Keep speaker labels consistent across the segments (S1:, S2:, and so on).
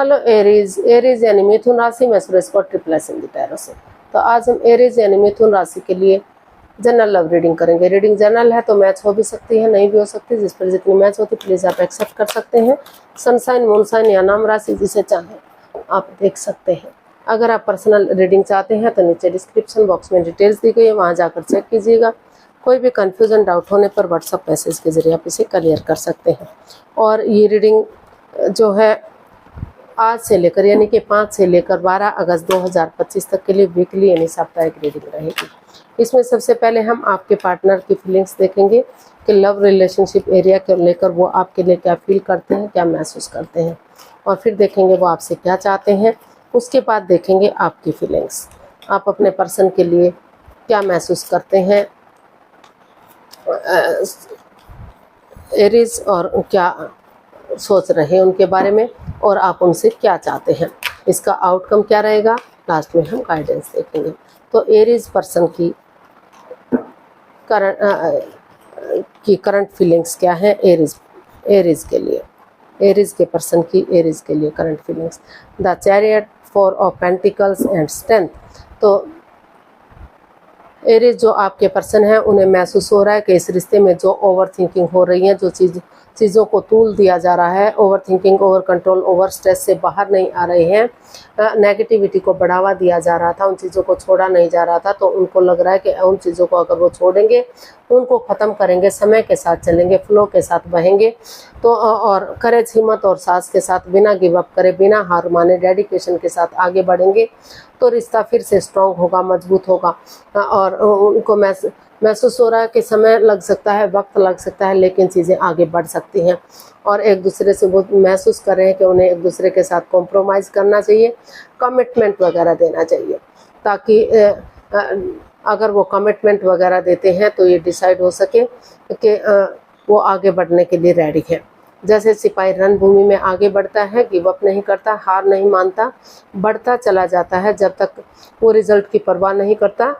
S1: Hello Aries, Aries यानी मिथुन राशि में सूरज को triple S in the tarot से। तो आज हम एरीज यानी मिथुन राशि के लिए जनरल लव रीडिंग करेंगे। रीडिंग जनरल है तो मैच हो भी सकती है, नहीं भी हो सकती, जिस पर जितनी मैच होती प्लीज आप एक्सेप्ट कर सकते हैं। सनसाइन, मूनसाइन या नाम राशि जिसे चाहें आप देख सकते हैं। अगर आप पर्सनल रीडिंग चाहते हैं तो नीचे डिस्क्रिप्शन बॉक्स में डिटेल्स दी गई है, वहाँ जाकर चेक कीजिएगा। कोई भी कन्फ्यूजन डाउट होने पर व्हाट्सएप मैसेज के जरिए आप इसे क्लियर कर सकते हैं। और ये रीडिंग जो है आज से लेकर यानी कि 5 से लेकर 12 अगस्त 2025 तक के लिए वीकली यानी साप्ताहिक रीडिंग रहेगी। इसमें सबसे पहले हम आपके पार्टनर की फीलिंग्स देखेंगे कि लव रिलेशनशिप एरिया को लेकर वो आपके लिए क्या फील करते हैं, क्या महसूस करते हैं, और फिर देखेंगे वो आपसे क्या चाहते हैं। उसके बाद देखेंगे आपकी फीलिंग्स, आप अपने पर्सन के लिए क्या महसूस करते हैं एरीज, और क्या सोच रहे हैं उनके बारे में, और आप उनसे क्या चाहते हैं, इसका आउटकम क्या रहेगा। लास्ट में हम गाइडेंस देखेंगे। तो एरीज पर्सन की करंट फीलिंग्स क्या है एरीज के लिए, एरीज के पर्सन की एरीज के लिए current feelings. The chariot, 4 of pentacles and strength. तो एरीज जो आपके पर्सन है उन्हें महसूस हो रहा है कि इस रिश्ते में जो ओवर थिंकिंग हो रही है, जो चीज़ों को तूल दिया जा रहा है, over thinking, over control, over stress से बाहर नहीं आ रहे हैं, नेगेटिविटी को बढ़ावा दिया जा रहा था, उन चीज़ों को छोड़ा नहीं जा रहा था। तो उनको लग रहा है कि उन चीज़ों को अगर वो छोड़ेंगे, उनको ख़त्म करेंगे, समय के साथ चलेंगे, फ्लो के साथ बहेंगे, तो और करेज, हिम्मत और साहस के साथ बिना गिव अप करे, बिना हार माने, डेडिकेशन के साथ आगे बढ़ेंगे तो रिश्ता फिर से स्ट्रॉन्ग होगा, मजबूत होगा। और उनको महसूस हो रहा है कि समय लग सकता है, वक्त लग सकता है, लेकिन चीज़ें आगे बढ़ सकती हैं। और एक दूसरे से वो महसूस कर रहे हैं कि उन्हें एक दूसरे के साथ कॉम्प्रोमाइज़ करना चाहिए, कमिटमेंट वगैरह देना चाहिए, ताकि अगर वो कमिटमेंट वगैरह देते हैं तो ये डिसाइड हो सके कि वो आगे बढ़ने के लिए रेडी है। जैसे सिपाही रणभूमि में आगे बढ़ता है, गिव अप नहीं करता, हार नहीं मानता, बढ़ता चला जाता है, जब तक वो रिजल्ट की परवाह नहीं करता,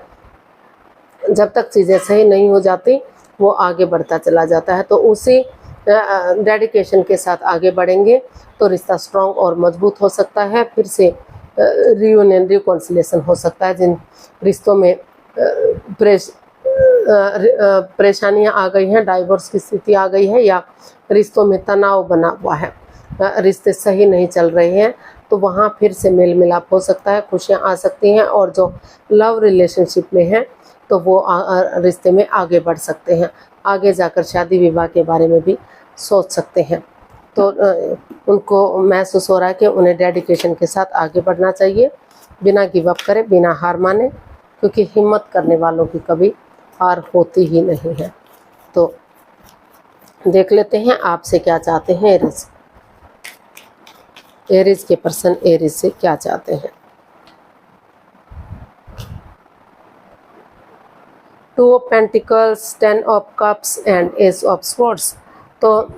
S1: जब तक चीज़ें सही नहीं हो जाती वो आगे बढ़ता चला जाता है। तो उसी डेडिकेशन के साथ आगे बढ़ेंगे तो रिश्ता स्ट्रॉन्ग और मजबूत हो सकता है। फिर से रियूनियन, रिकॉन्सिलेशन हो सकता है। जिन रिश्तों में परेशानियां आ गई हैं, डाइवोर्स की स्थिति आ गई है, या रिश्तों में तनाव बना हुआ है, रिश्ते सही नहीं चल रहे हैं, तो वहाँ फिर से मेल मिलाप हो सकता है, खुशियाँ आ सकती हैं। और जो लव रिलेशनशिप में हैं तो वो रिश्ते में आगे बढ़ सकते हैं, आगे जाकर शादी विवाह के बारे में भी सोच सकते हैं। तो उनको महसूस हो रहा है कि उन्हें डेडिकेशन के साथ आगे बढ़ना चाहिए, बिना गिव अप करे, बिना हार माने, क्योंकि हिम्मत करने वालों की कभी हार होती ही नहीं है। तो देख लेते हैं आपसे क्या चाहते हैं एरीज, एरीज के पर्सन एरीज से क्या चाहते हैं। 2 of pentacles, 10 of cups and S of swords. तो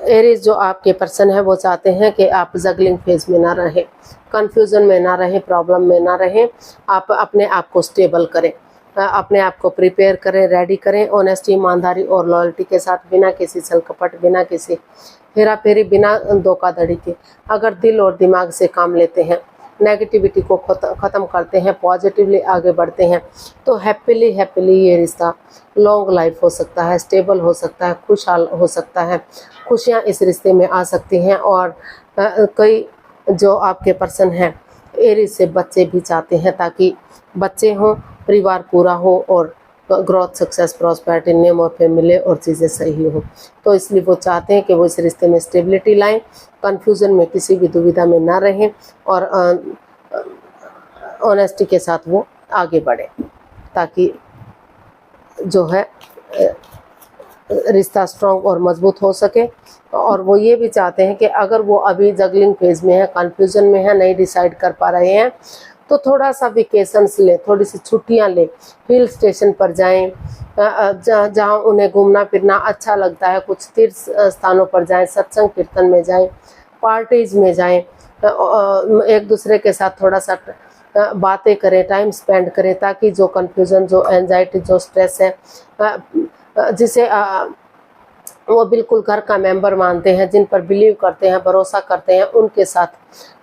S1: एरीज जो आपके पर्सन है वो चाहते हैं कि आप जगलिंग फेज में ना रहें, कंफ्यूजन में ना रहें, प्रॉब्लम में ना रहें। आप अपने आप को स्टेबल करें, अपने आप को प्रिपेयर करें, रेडी करें, ऑनेस्टी, ईमानदारी और लॉयल्टी के साथ, बिना किसी छल कपट, बिना किसी हेरा फेरी, बिना धोखाधड़ी के अगर दिल और दिमाग से काम लेते हैं, नेगेटिविटी को ख़त्म करते हैं, पॉजिटिवली आगे बढ़ते हैं, तो हैप्पीली ये रिश्ता लॉन्ग लाइफ हो सकता है, स्टेबल हो सकता है, खुशहाल हो सकता है, खुशियाँ इस रिश्ते में आ सकती हैं। और कई जो आपके पर्सन हैं एरीज से बच्चे भी चाहते हैं, ताकि बच्चे हों, परिवार पूरा हो और ग्रोथ, सक्सेस, प्रॉस्पेरिटी, नेम और फेम मिले और चीज़ें सही हो। तो इसलिए वो चाहते हैं कि वो इस रिश्ते में स्टेबिलिटी लाएं, कन्फ्यूज़न में किसी भी दुविधा में ना रहें, और ऑनेस्टी के साथ वो आगे बढ़ें, ताकि जो है रिश्ता स्ट्रॉन्ग और मजबूत हो सके। और वो ये भी चाहते हैं कि अगर वो अभी जगलिंग फेज में है, कन्फ्यूजन में है, नहीं डिसाइड कर पा रहे हैं, तो थोड़ा सा वेकेशंस लें, थोड़ी सी छुट्टियां लें, हिल स्टेशन पर जाएं, जहाँ उन्हें घूमना फिरना अच्छा लगता है, कुछ तीर्थ स्थानों पर जाएं, सत्संग कीर्तन में जाएं, पार्टीज़ में जाएं, एक दूसरे के साथ थोड़ा सा बातें करें, टाइम स्पेंड करें, ताकि जो कन्फ्यूज़न, जो एंजाइटी, जो स्ट्रेस है, जिसे वो बिल्कुल घर का मेंबर मानते हैं, जिन पर बिलीव करते हैं, भरोसा करते हैं, उनके साथ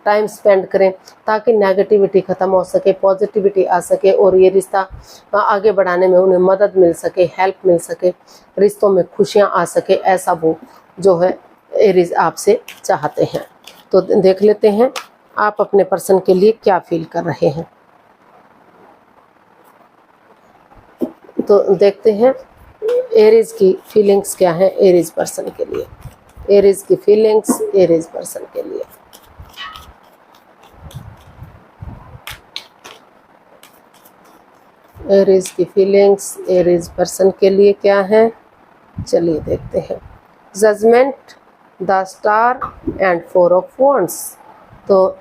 S1: टाइम स्पेंड करें ताकि नेगेटिविटी ख़त्म हो सके, पॉजिटिविटी आ सके और ये रिश्ता आगे बढ़ाने में उन्हें मदद मिल सके, हेल्प मिल सके, रिश्तों में खुशियाँ आ सके, ऐसा वो जो है एरीज आपसे चाहते हैं। तो देख लेते हैं आप अपने पर्सन के लिए क्या फील कर रहे हैं। तो देखते हैं एरीज की फीलिंग्स क्या है एरीज पर्सन के लिए। एरीज की फीलिंग्स एरीज पर्सन के लिए। एरीज की फीलिंग्स एरीज पर्सन के लिए क्या है, चलिए देखते हैं। Judgement, the star and 4 of wands. तो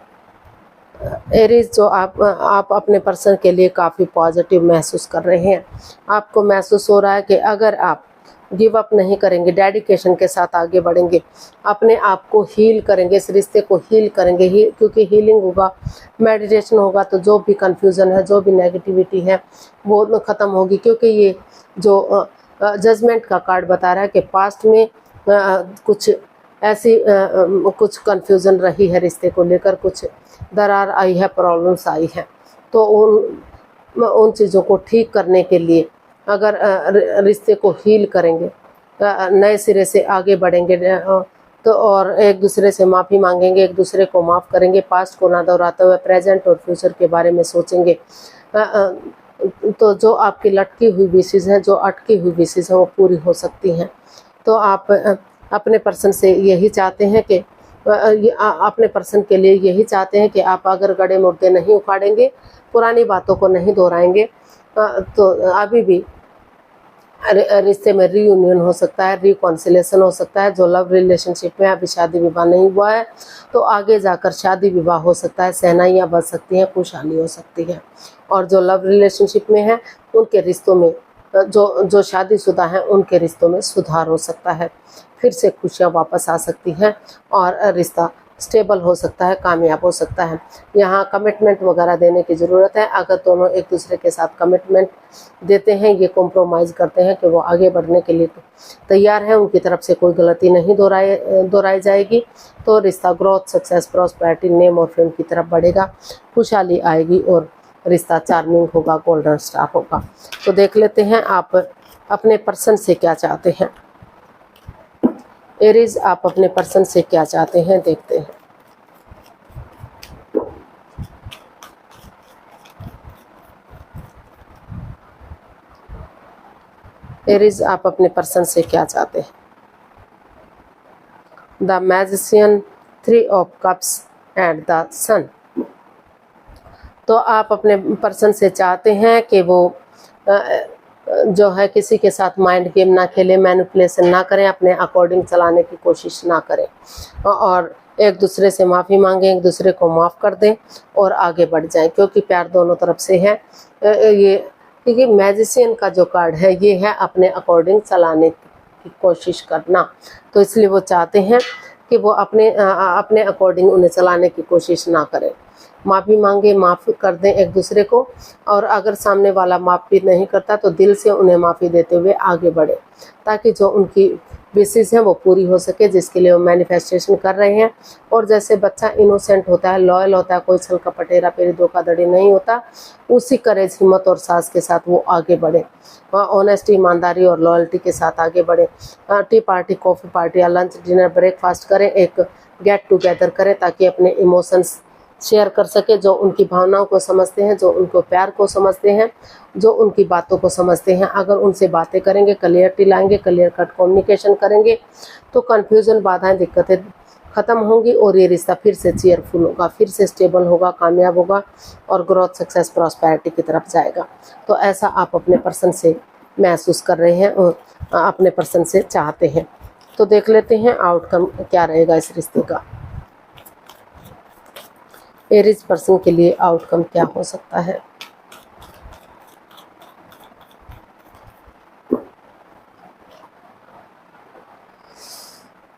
S1: एरीज जो आप अपने पर्सन के लिए काफ़ी पॉजिटिव महसूस कर रहे हैं। आपको महसूस हो रहा है कि अगर आप गिव अप नहीं करेंगे, डेडिकेशन के साथ आगे बढ़ेंगे, अपने आप को हील करेंगे, इस रिश्ते को हील करेंगे, क्योंकि हीलिंग होगा, मेडिटेशन होगा, तो जो भी कंफ्यूजन है, जो भी नेगेटिविटी है वो ख़त्म होगी। क्योंकि ये जो जजमेंट का कार्ड बता रहा है कि पास्ट में कुछ ऐसी कुछ कंफ्यूजन रही है रिश्ते को लेकर, कुछ दरार आई है, प्रॉब्लम्स आई है, तो उन चीज़ों को ठीक करने के लिए अगर रिश्ते को हील करेंगे, नए सिरे से आगे बढ़ेंगे, तो और एक दूसरे से माफ़ी मांगेंगे, एक दूसरे को माफ़ करेंगे, पास्ट को ना दोहराते हुए प्रेजेंट और फ्यूचर के बारे में सोचेंगे, तो जो आपकी लटकी हुई विशेज़ हैं, जो अटकी हुई विशेज़ हैं, वो पूरी हो सकती हैं। तो आप अपने पर्सन से यही चाहते हैं कि अपने पर्सन के लिए यही चाहते हैं कि आप अगर गड़े मुर्दे नहीं उखाड़ेंगे, पुरानी बातों को नहीं दोहराएंगे, तो अभी भी रिश्ते में रीयूनियन हो सकता है, रिकॉन्सिलेशन हो सकता है। जो लव रिलेशनशिप में अभी शादी विवाह नहीं हुआ है, तो आगे जाकर शादी विवाह हो सकता है, सहनाइयाँ बच सकती हैं, खुशहाली हो सकती है। और जो लव रिलेशनशिप में है, उनके रिश्तों में जो शादीशुदा हैं, उनके रिश्तों में सुधार हो सकता है, फिर से खुशियाँ वापस आ सकती हैं और रिश्ता स्टेबल हो सकता है, कामयाब हो सकता है। यहाँ कमिटमेंट वगैरह देने की ज़रूरत है। अगर दोनों एक दूसरे के साथ कमिटमेंट देते हैं, ये कॉम्प्रोमाइज़ करते हैं कि वो आगे बढ़ने के लिए तैयार हैं, उनकी तरफ से कोई गलती नहीं दोहराई जाएगी, तो रिश्ता ग्रोथ, सक्सेस, प्रॉस्पेरिटी, नेम और फेम की तरफ बढ़ेगा, खुशहाली आएगी और रिश्ता चार्मिंग होगा, गोल्डन स्टार होगा। तो देख लेते हैं आप अपने पर्सन से क्या चाहते हैं। एरीज आप अपने पर्सन से क्या चाहते हैं, देखते हैं। एरीज आप अपने पर्सन से क्या चाहते हैं। The magician, 3 of cups and the sun. तो आप अपने पर्सन से चाहते हैं कि वो जो है किसी के साथ माइंड गेम ना खेले, मैनिपुलेशन ना करें, अपने अकॉर्डिंग चलाने की कोशिश ना करें, और एक दूसरे से माफ़ी मांगें, एक दूसरे को माफ़ कर दें और आगे बढ़ जाएं, क्योंकि प्यार दोनों तरफ से है। ये क्योंकि मैजिशियन का जो कार्ड है, ये है अपने अकॉर्डिंग चलाने की कोशिश करना, तो इसलिए वो चाहते हैं कि वो अपने अकॉर्डिंग उन्हें चलाने की कोशिश ना करें। माफ़ी मांगे, माफ़ कर दें एक दूसरे को, और अगर सामने वाला माफ़ी नहीं करता तो दिल से उन्हें माफ़ी देते हुए आगे बढ़े, ताकि जो उनकी विशेष हैं वो पूरी हो सके, जिसके लिए वो मैनिफेस्टेशन कर रहे हैं। और जैसे बच्चा इनोसेंट होता है, लॉयल होता है, कोई छल कपट, हेरा फेरी, धोखाधड़ी नहीं होता, उसी करेज, हिम्मत और साहस के साथ वो आगे बढ़े, ऑनेस्टी, ईमानदारी और लॉयल्टी के साथ आगे बढ़े। टी पार्टी, कॉफ़ी पार्टी या लंच, डिनर, ब्रेकफास्ट करें, एक गेट टुगेदर करें, ताकि अपने इमोशंस शेयर कर सके, जो उनकी भावनाओं को समझते हैं, जो उनको प्यार को समझते हैं, जो उनकी बातों को समझते हैं। अगर उनसे बातें करेंगे, क्लियरिटी लाएंगे, क्लियर कट कम्युनिकेशन करेंगे, तो कन्फ्यूज़न, बाधाएं, दिक्कतें ख़त्म होंगी और ये रिश्ता फिर से चीयरफुल होगा, फिर से स्टेबल होगा, कामयाब होगा और ग्रोथ, सक्सेस, प्रॉस्पेरिटी की तरफ जाएगा। तो ऐसा आप अपने पर्सन से महसूस कर रहे हैं और अपने पर्सन से चाहते हैं। तो देख लेते हैं आउटकम क्या रहेगा इस रिश्ते का। एरीज पर्सन के लिए आउटकम क्या हो सकता है।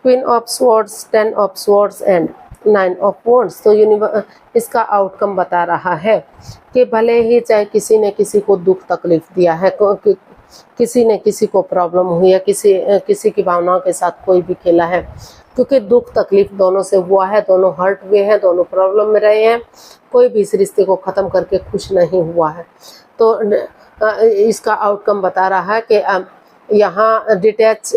S1: Queen of swords, 10 of swords and 9 of wands. तो इसका आउटकम बता रहा है कि भले ही चाहे किसी ने किसी को दुख तकलीफ दिया है, किसी ने किसी को प्रॉब्लम हुई है, किसी की भावनाओं के साथ कोई भी खेला है, क्योंकि दुख तकलीफ दोनों से हुआ है, दोनों हर्ट हुए हैं, दोनों प्रॉब्लम में रहे हैं, कोई भी इस रिश्ते को ख़त्म करके खुश नहीं हुआ है। तो इसका आउटकम बता रहा है कि यहाँ डिटैच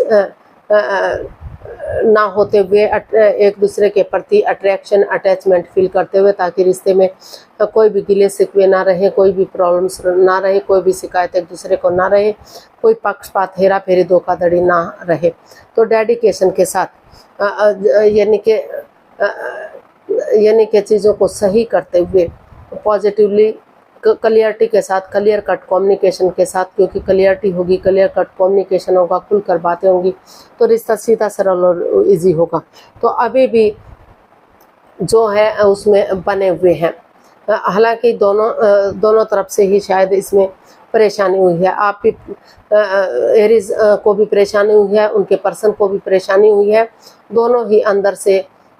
S1: ना होते हुए एक दूसरे के प्रति अट्रैक्शन अटैचमेंट फील करते हुए, ताकि रिश्ते में कोई भी गिले शिकवे ना रहे, कोई भी प्रॉब्लम्स ना रहे, कोई भी शिकायत एक दूसरे को ना रहे, कोई पक्षपात हेरा फेरी धोखाधड़ी ना रहे। तो डेडिकेशन के साथ यानी कि चीज़ों को सही करते हुए पॉजिटिवली, क्लियरिटी के साथ, क्लियर कट कम्युनिकेशन के साथ, क्योंकि क्लियरिटी होगी, क्लियर कट कम्युनिकेशन होगा, खुलकर बातें होंगी तो रिश्ता सीधा सरल और इजी होगा। तो अभी भी जो है उसमें बने हुए हैं, हालांकि दोनों तरफ से ही शायद इसमें परेशानी हुई है। आप भी एरीज को भी परेशानी हुई है, उनके पर्सन को भी परेशानी हुई है, दोनों ही अंदर से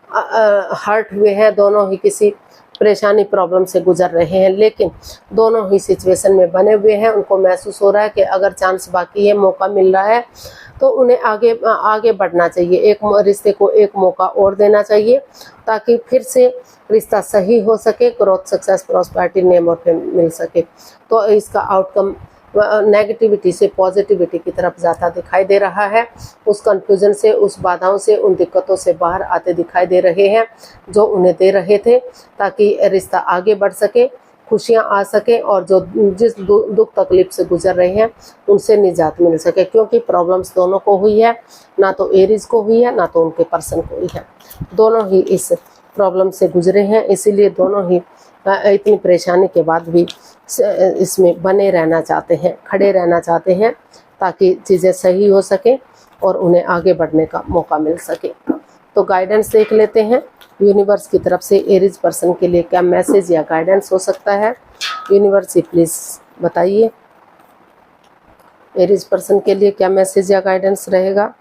S1: हर्ट हुए हैं, दोनों ही किसी परेशानी प्रॉब्लम से गुजर रहे हैं, लेकिन दोनों ही सिचुएशन में बने हुए हैं। उनको महसूस हो रहा है कि अगर चांस बाकी है, मौका मिल रहा है, तो उन्हें आगे बढ़ना चाहिए, एक रिश्ते को एक मौका और देना चाहिए, ताकि फिर से रिश्ता सही हो सके, ग्रोथ, सक्सेस, प्रॉस्पेरिटी, नेम और फेम मिल सके। तो इसका आउटकम नेगेटिविटी से पॉजिटिविटी की तरफ ज़्यादा दिखाई दे रहा है। उस कंफ्यूजन से, उस बाधाओं से, उन दिक्कतों से बाहर आते दिखाई दे रहे हैं जो उन्हें दे रहे थे, ताकि रिश्ता आगे बढ़ सके, खुशियां आ सके, और जो जिस दुख तकलीफ से गुजर रहे हैं उनसे निजात मिल सके। क्योंकि प्रॉब्लम्स दोनों को हुई है, ना तो एरीज को हुई है, ना तो उनके पर्सन को हुई है, दोनों ही इस प्रॉब्लम से गुजरे हैं। इसीलिए दोनों ही इतनी परेशानी के बाद भी इसमें बने रहना चाहते हैं, खड़े रहना चाहते हैं, ताकि चीज़ें सही हो सके और उन्हें आगे बढ़ने का मौका मिल सके। तो गाइडेंस देख लेते हैं यूनिवर्स की तरफ से एरीज पर्सन के लिए क्या मैसेज या गाइडेंस हो सकता है। यूनिवर्स ही प्लीज़ बताइए एरीज पर्सन के लिए क्या मैसेज या गाइडेंस रहेगा।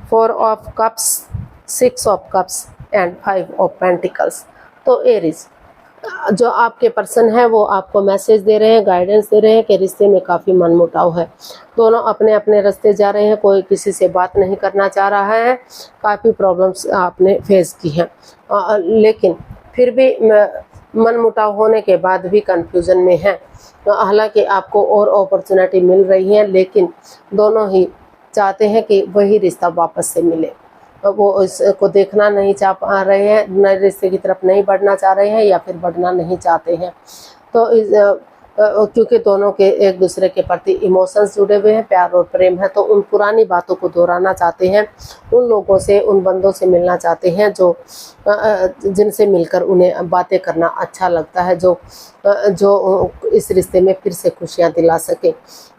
S1: Four of cups, six of cups and five of pentacles. तो एरीज जो आपके पर्सन है वो आपको मैसेज दे रहे हैं, गाइडेंस दे रहे हैं कि रिश्ते में काफ़ी मनमुटाव है, दोनों अपने अपने रास्ते जा रहे हैं, कोई किसी से बात नहीं करना चाह रहा है, काफ़ी प्रॉब्लम्स आपने फेस की हैं, लेकिन फिर भी मनमुटाव होने के बाद भी कंफ्यूजन में है। हालांकि आपको और अपॉर्चुनिटी मिल रही है, लेकिन दोनों ही चाहते हैं कि वही रिश्ता वापस से मिले। वो इसको देखना नहीं चाह पा रहे हैं, नए रिश्ते की तरफ नहीं बढ़ना चाह रहे हैं, या फिर बढ़ना नहीं चाहते हैं। तो क्योंकि दोनों के एक दूसरे के प्रति इमोशंस जुड़े हुए हैं, प्यार और प्रेम है, तो उन पुरानी बातों को दोहराना चाहते हैं, उन लोगों से, उन बंदों से मिलना चाहते हैं जो जिनसे मिलकर उन्हें बातें करना अच्छा लगता है, जो इस रिश्ते में फिर से खुशियां दिला सके।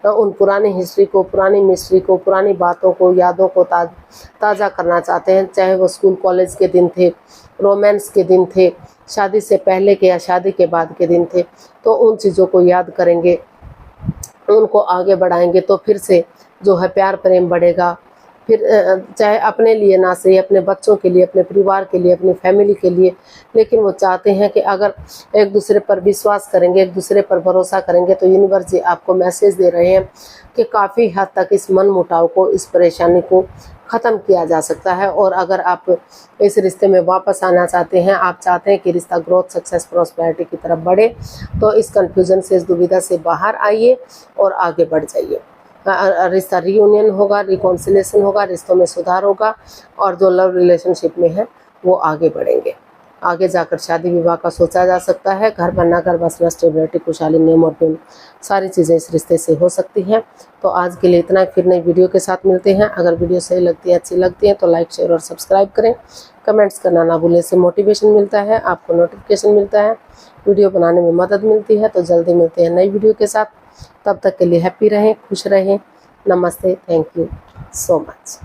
S1: उन पुरानी हिस्ट्री को, पुरानी मिस्ट्री को, पुरानी बातों को, यादों को ताज़ा करना चाहते हैं, चाहे वो स्कूल कॉलेज के दिन थे, रोमांस के दिन थे, शादी से पहले के या शादी के बाद के दिन थे। तो उन चीज़ों को याद करेंगे, उनको आगे बढ़ाएंगे, तो फिर से जो है प्यार प्रेम बढ़ेगा। फिर चाहे अपने लिए ना सही, अपने बच्चों के लिए, अपने परिवार के लिए, अपनी फैमिली के लिए, लेकिन वो चाहते हैं कि अगर एक दूसरे पर विश्वास करेंगे, एक दूसरे पर भरोसा करेंगे, तो यूनिवर्स जी आपको मैसेज दे रहे हैं कि काफ़ी हद तक इस मनमुटाव को, इस परेशानी को ख़त्म किया जा सकता है। और अगर आप इस रिश्ते में वापस आना चाहते हैं, आप चाहते हैं कि रिश्ता ग्रोथ, सक्सेस, प्रॉस्पेरिटी की तरफ बढ़े, तो इस कन्फ्यूज़न से, इस दुविधा से बाहर आइए और आगे बढ़ जाइए। रिश्ता रीयूनियन होगा, रिकॉन्सिलेशन होगा, रिश्तों में सुधार होगा, और जो लव रिलेशनशिप में है वो आगे बढ़ेंगे। आगे जाकर शादी विवाह का सोचा जा सकता है, घर बनना, घर बसना, स्टेबिलिटी, खुशहाली, नेम और फेम, सारी चीज़ें इस रिश्ते से हो सकती हैं। तो आज के लिए इतना, फिर नई वीडियो के साथ मिलते हैं। अगर वीडियो सही लगती है, अच्छी लगती है, तो लाइक, शेयर और सब्सक्राइब करें। कमेंट्स करना ना भूलें, इससे मोटिवेशन मिलता है, आपको नोटिफिकेशन मिलता है, वीडियो बनाने में मदद मिलती है। तो जल्दी मिलते हैं नई वीडियो के साथ, तब तक के लिए हैप्पी रहें, खुश रहें। नमस्ते, थैंक यू सो मच।